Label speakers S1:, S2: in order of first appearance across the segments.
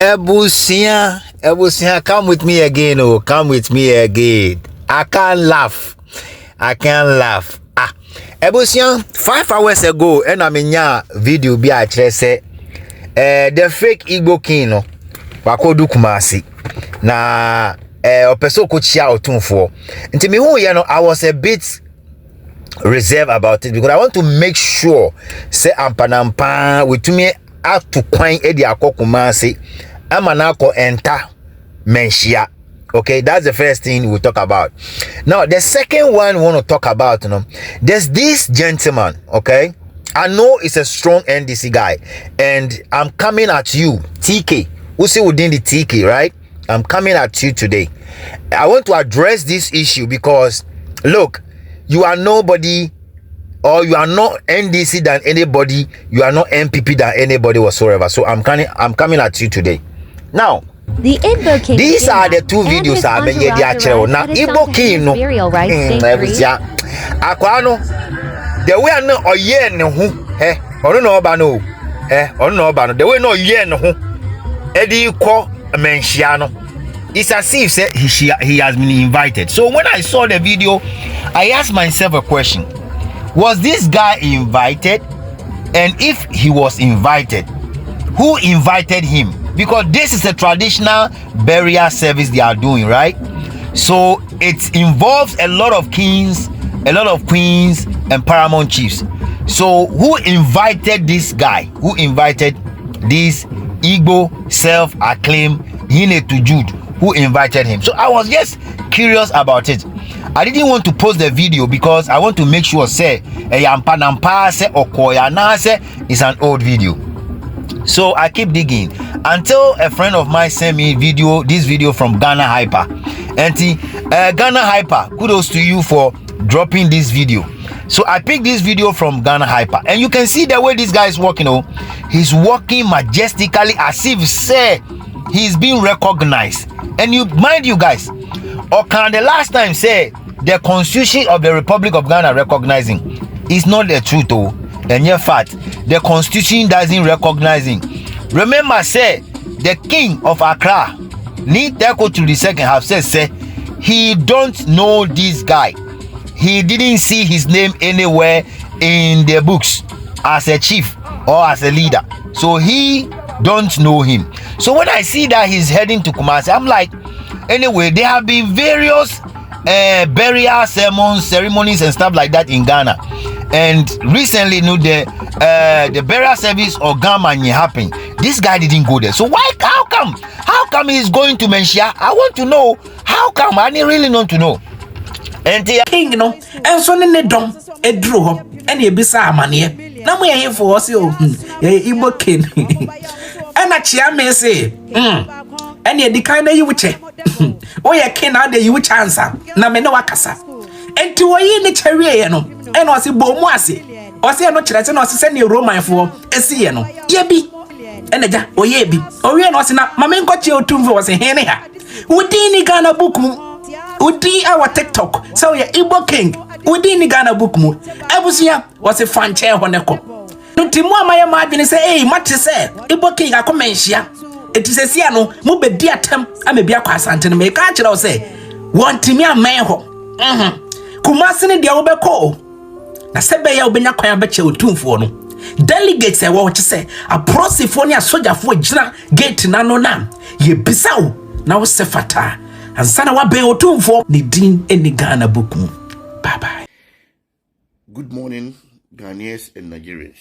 S1: Ebusia, come with me again. Oh, come with me again. I can't laugh. Ebusia, 5 hours ago, and I'm in your video. Be I say, the fake Igbo king, no, wakodu kumasi. Na, opeso kuchia Otumfour. Until me who you know, I was a bit reserved about it because I want to make sure, say ampanampa with me out to coin edi akokumasi. Amanako enter menshia. Okay, that's the first thing we talk about. Now, the second one we want to talk about, there's this gentleman, okay? I know it's a strong NDC guy, and I'm coming at you, TK. We see within the TK, right? I'm coming at you today. I want to address this issue because, look, you are nobody, or you are not NDC than anybody, you are not MPP than anybody whatsoever. So I'm coming at you today. Now, these are the two videos I made here. Now, Igbo King, no, Aquano, the way I know, or yen, no, or no, bano, or no, bano, the way no yen, no, Eddie call a mensiano. It's as if he has been invited. So when I saw the video, I asked myself a question: was this guy invited? And if he was invited, who invited him? Because this is a traditional burial service they are doing, right? So it involves a lot of kings, a lot of queens, and paramount chiefs. So who invited this guy? Who invited this Igbo self-acclaimed Hine Jude? Who invited him? So I was just curious about it. I didn't want to post the video because I want to make sure say yampanampa say okoya say it's an old video. So I keep digging until a friend of mine sent me this video from Ghana Hyper. And Ghana Hyper, kudos to you for dropping this video. So I picked this video from Ghana Hyper, and you can see the way this guy is walking. Oh, he's walking majestically as if say he's being recognized. And you mind you guys, or can the last time say the Constitution of the Republic of Ghana recognizing is not the truth, oh. And yet fact, the Constitution doesn't recognize him. Remember, say the King of Accra, Niteko to the second have said, say he don't know this guy. He didn't see his name anywhere in the books as a chief or as a leader. So he don't know him. So when I see that he's heading to Kumasi, I'm like, anyway, there have been various burial ceremonies and stuff like that in Ghana. And recently, the burial service of Gamani happened. This guy didn't go there. So why? How come? How come he's going to Menshia? I want to know. How come? I didn't really want to know. And the king, and so ne dom e drew and ye bisa amane. Na mo ye for us yo. Igbo king. And a chia me say, and ye the kind of you che. Oh, ye king out there you chance. Na me no wakasa. And to ye ni cherry no. And was a bomwasi. Or say no church and was sending Roman for a sea no. Ye be. And a ja or ye be. Or ye no sina. Mamma got you Otumfour was a henny. Udini Ghana book mu. Udi our TikTok. So ye Igbo king. Udini Ghana book mu. Ebusia was a fan chair when they come. No Timwa my imagine say, hey, much say, Igbo king I come menshia. It is a siano, mube dear tem, I may be a quassant and make catcher say, want to me a man ho. Kumasini dia obeko. Na sebe ya obenya kwan beche Otumfour no. Delegates e what you say, a prosifonia soldier for jina gate na no nam. Ye bisao na wo sefata. And sana wa be Otumfour ni din eni Ghana book mu. Bye bye.
S2: Good morning, Ghanaians and Nigerians.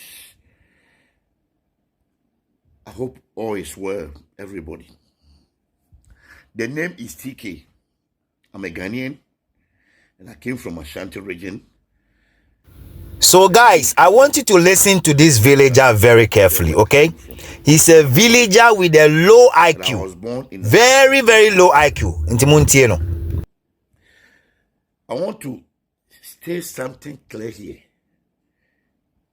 S2: I hope all is well, everybody. The name is TK. I'm a Ghanaian and I came from Ashanti region.
S1: So guys, I want you to listen to this villager very carefully, okay? He's a villager with a low IQ.
S2: I was born in
S1: very, very low IQ.
S2: I want to state something clear here.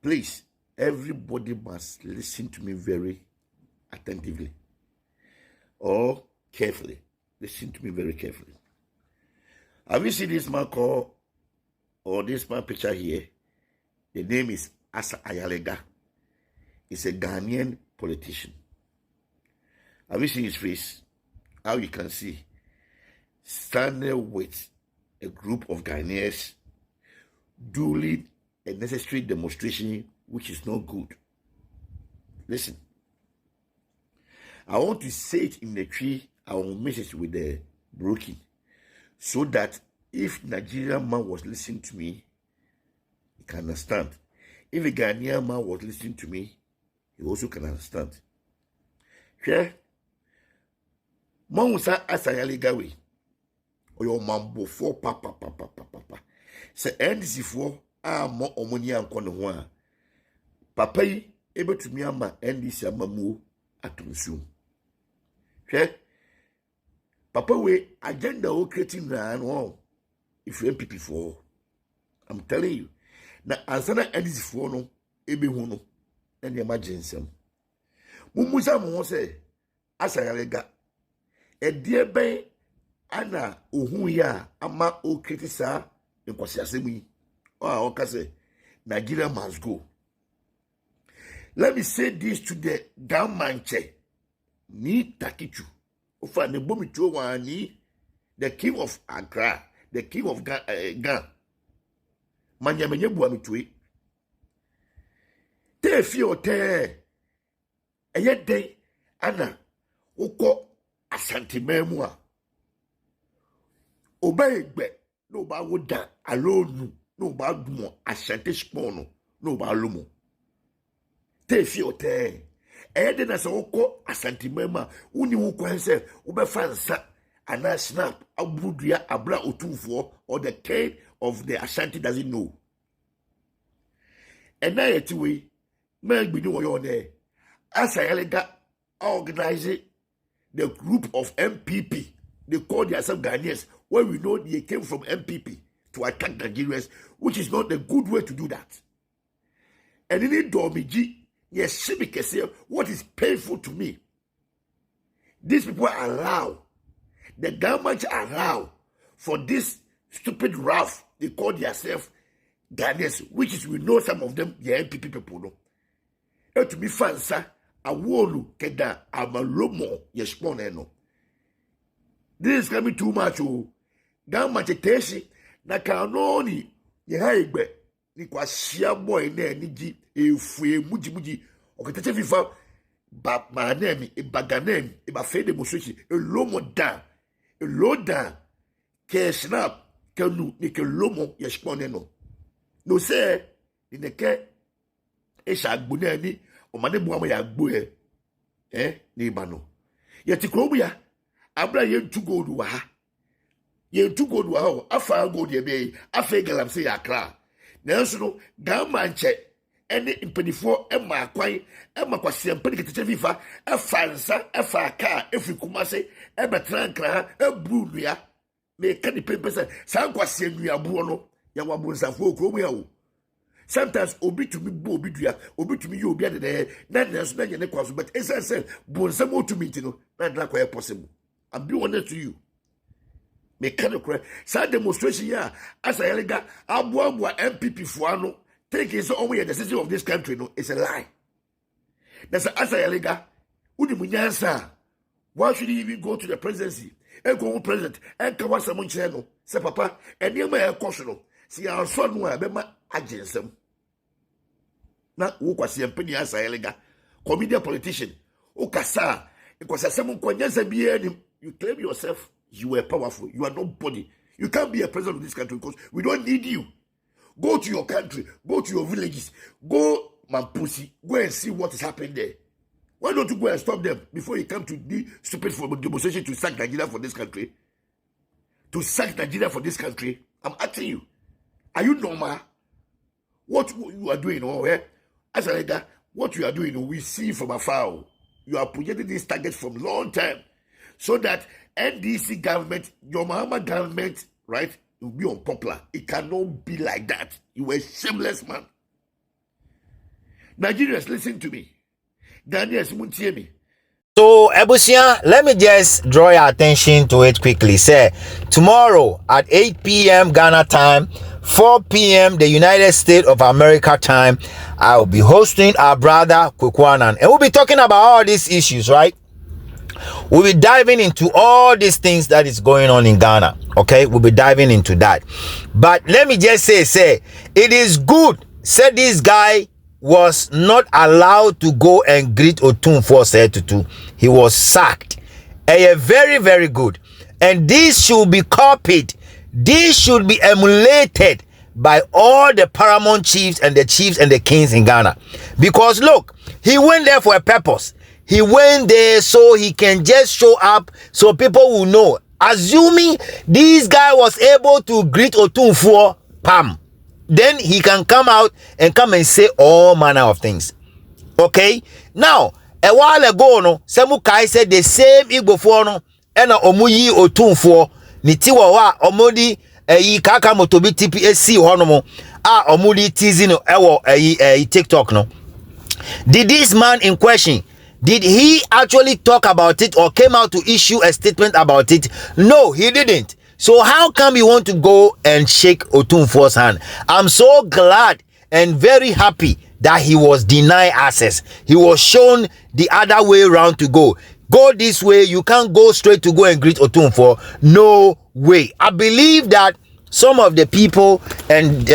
S2: Please, everybody must listen to me very attentively or carefully. Listen to me very carefully. Have you seen this man called, or this man picture here? The name is Asa Ayalega. He's a Ghanaian politician. Have you seen his face? How you can see, standing with a group of Ghanaians doing a necessary demonstration, which is not good. Listen, I want to say it in the tree, I will message with the broken, so that if Nigerian man was listening to me, he can understand. If a Ghanaian man was listening to me, he also can understand. Yeah. Mousa asayaligawe oyo mambo for papa. Se NDC for mo omoni anko ne ho a papa yi ebetumi ama NDC amamu atonsu. Hwe papa we agenda o creating na no if you MPP for, I'm telling you. Na ansana NDC for no ebe hu no na ne emergency. Mumusa mo se asayalega edie ben ana ohun ya ama o criticize nkwasiasemu yi o ka say Nigeria must go. Let me say this to the Gamanche ni takichu ofa ne bomitu wani the king of Accra, the king of Ghana manyamenye buamitwe te fi ote eyede ana ukọ asantimemu a obegbe no ba woda alonu no ba dumo asante spono no ba lomo te fi ote eyede na se ukọ asantimemu a uni wo kwanse obefa nsa ana snap abudua abra Otumfour or the king of the Ashanti doesn't know. And now anyway, maybe no one there. As I organize the group of MPP, they call themselves Ghanaians, where we know they came from MPP to attack Nigerians, which is not a good way to do that. And in it, Domiji, yes, what is painful to me, these people allow, the government allow for this stupid rough, they call themselves Ghanaians, which is, we know some of them, the MPP people, no. And to be fansa, awolu keda amalomo yespone no. This is coming too much. Oh, government teshi na kanoni ye haigbe ni kwa shia boy na niji efue muji okete fifa ba manemi e baganem e ba fede musushi e lomo da e loda ke snap kanu ni ke lomo yespone no. No say in the ke e shagbuna ni o mane buamo ya gbo ni bano yeti krobu ya abra yentu gold wa ha yentu gold wa ha afa gold ye be afa galamse ya kra nanso no gamanche ene impenifo e ma kwan e ma kwase mpeni ketete fifa e fansa e fa ka e fikumase e betra nkra e bru nua me ka ni pempesa san kwase nua bro no ya wabonsafo krobu ya o. Sometimes obi to me bo obi dua obi to me you obi ade na nanso na nyene kwaso but essence bonsam o to me no na dla kwa possible. I'm being honest to you. Mechanical sa demonstration ya as a yalega abuabua MPP fuano take his own way the decision of this country no it's a lie. That's as a yalega udi munyansa. Why should he even go to the presidency? And go president and come once a month no say papa and you may caution see our son no abema agensem na wo kwase empeni asa yalega comedian politician o kasa ikosasem nkonyansa biye ni. You claim yourself, you are powerful. You are nobody. You can't be a president of this country because we don't need you. Go to your country. Go to your villages. Go, Mampusi. Go and see what is happening there. Why don't you go and stop them before you come to the stupid demonstration to sack Nigeria for this country? To sack Nigeria for this country? I'm asking you. Are you normal? What you are doing, as a leader, what you are doing, we see from afar. You are projecting this target from long time. So that NDC government, your Mahama government, right, will be unpopular. It cannot be like that. You are a shameless man. Nigerians, listen to me. Ghanaians won't hear me.
S1: So, Ebusia, let me just draw your attention to it quickly. Say, tomorrow at 8 p.m. Ghana time, 4 p.m. the United States of America time, I will be hosting our brother Kwekwanan. And we'll be talking about all these issues, right? We'll be diving into all these things that is going on in Ghana. Okay, we'll be diving into that. But let me just say, it is good. Said this guy was not allowed to go and greet Otumfour said to. He was sacked. Very, very good. And this should be copied. This should be emulated by all the paramount chiefs and the kings in Ghana. Because look, he went there for a purpose. He went there so he can just show up so people will know. Assuming this guy was able to greet Otumfour, pam, then he can come out and come and say all manner of things. Okay? Now, a while ago, no, Semukai said the same Igbo for no, and omuyi Otumfour, nitiwa wa omodi yi kaka motobi TPSC honomo, omudi tizino ewo TikTok no. Did this man in question, did he actually talk about it or came out to issue a statement about it? No, he didn't. So how come you want to go and shake Otumfour's hand? I'm so glad and very happy that he was denied access. He was shown the other way around to go. Go this way, you can't go straight to go and greet Otumfour. No way. I believe that some of the people and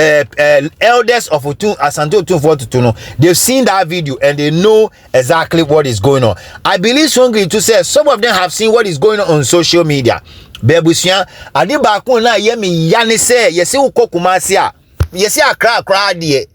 S1: elders of Asante Otumfour, they've seen that video and they know exactly what is going on. I believe strongly to say some of them have seen what is going on social media. Bebusia, ade ba ko na ye me ya ne se yesi ukokumasi a yesi akra de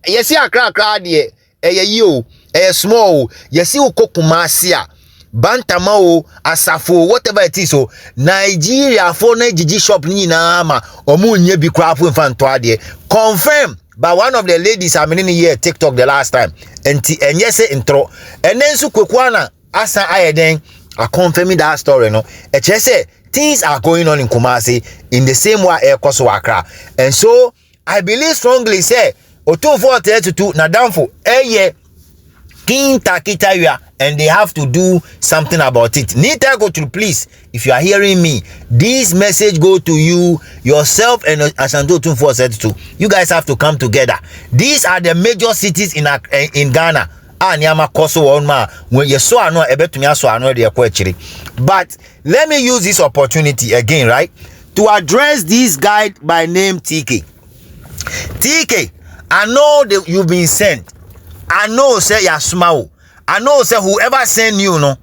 S1: yesi akra de yi o small yesi ukokumasi a bantama o asafo whatever it is so Nigeria for na jiji shop ni na ma omu nye bi kra fo mfa nto ade confirm by one of the ladies I mean here TikTok the last time enye se intro enensu kwekwa na asa ayeden I confirm that story no e che say things are going on in Kumasi in the same way air koso Accra. And so I believe strongly say Otumfour 32 na damfo eye king takitaya and they have to do something about it. Nita go to please, if you are hearing me, this message go to you yourself and Asante Otumfour 32. You guys have to come together. These are the major cities in Ghana. But let me use this opportunity again, right, to address this guy by name TK. TK, I know that you've been sent. I know say Yasmao. I know say whoever sent you no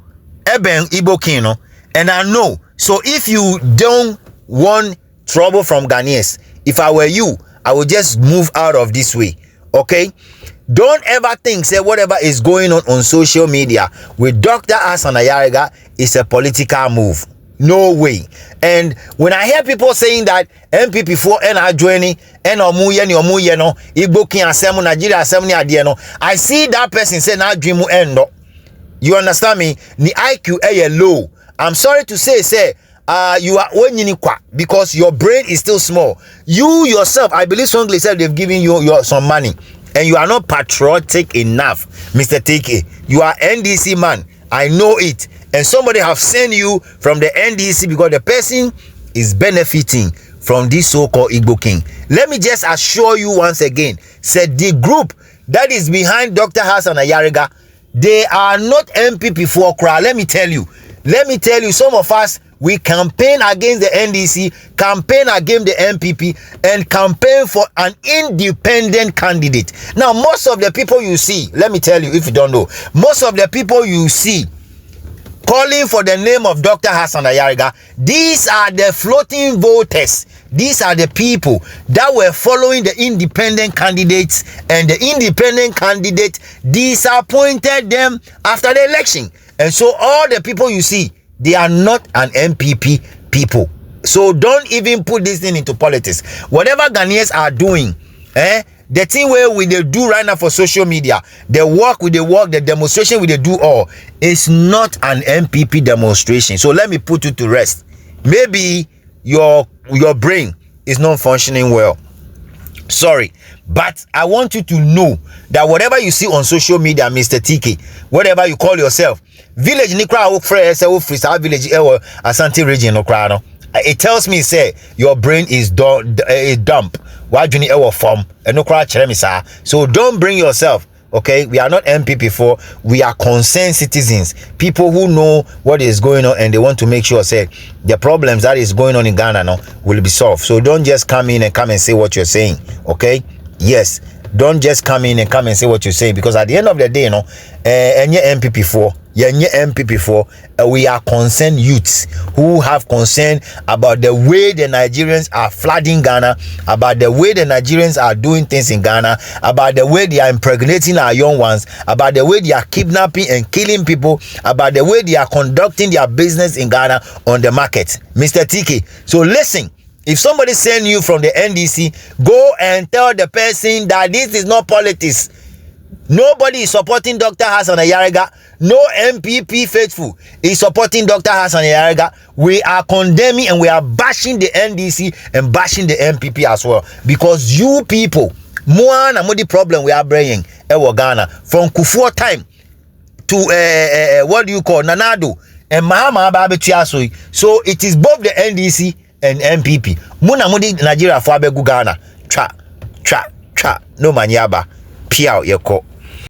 S1: Eben Igbo King no, and I know. So if you don't want trouble from Ghanaians, if I were you, I would just move out of this way. Okay? Don't ever think say whatever is going on social media with Dr. Hassan Ayariga is a political move. No way. And when I hear people saying that MPP4 and are joining and omuye no Igbo King asemu Nigeria asemu ni ade no, I see that person say na dream end. You understand me? Ni IQ low. I'm sorry to say you are kwa because your brain is still small. You yourself, I believe strongly said they've given you some money. And you are not patriotic enough, Mr. TK. You are NDC man. I know it. And somebody have sent you from the NDC because the person is benefiting from this so-called Igbo King. Let me just assure you once again, said the group that is behind Dr. Hassan Ayariga, they are not MPP4 crowd. Let me tell you, some of us, we campaign against the NDC, campaign against the MPP, and campaign for an independent candidate. Now, most of the people you see, let me tell you if you don't know, most of the people you see calling for the name of Dr. Hassan Ayariga, these are the floating voters. These are the people that were following the independent candidates, and the independent candidate disappointed them after the election. And so all the people you see, they are not an MPP people. So don't even put this thing into politics. Whatever Ghanaians are doing, the thing where we they do right now for social media, the work with the work, the demonstration with the do all, is not an MPP demonstration. So let me put you to rest. Maybe your brain is not functioning well. Sorry, but I want you to know that whatever you see on social media, Mr. TK, whatever you call yourself, village Nikra village Asante region no crowd. It tells me say your brain is dump. Why do you need form and no crowd? So don't bring yourself Okay, we are not MPP4. We are concerned citizens, people who know what is going on and they want to make sure say the problems that is going on in Ghana now will be solved. So don't just come in and say what you're saying. Okay, yes, don't just come in and say what you're saying, because at the end of the day, you know, MPP4. We are concerned youths who have concern about the way the Nigerians are flooding Ghana, about the way the Nigerians are doing things in Ghana, about the way they are impregnating our young ones, about the way they are kidnapping and killing people, about the way they are conducting their business in Ghana on the market. Mr. TK, so listen. If somebody send you from the NDC, go and tell the person that this is not politics. Nobody is supporting Dr. Hassan Ayariga. No MPP faithful is supporting Dr. Hassan Ayariga. We are condemning and we are bashing the NDC and bashing the MPP as well. Because you people, more and more the problem we are bringing in Ghana from Kufuor time to what do you call Nanado and Mahama Babetuasoi. So it is both the NDC and MPP. Muna mudi Nigeria for Ghana. Tra. No manyaba. Piao yeko.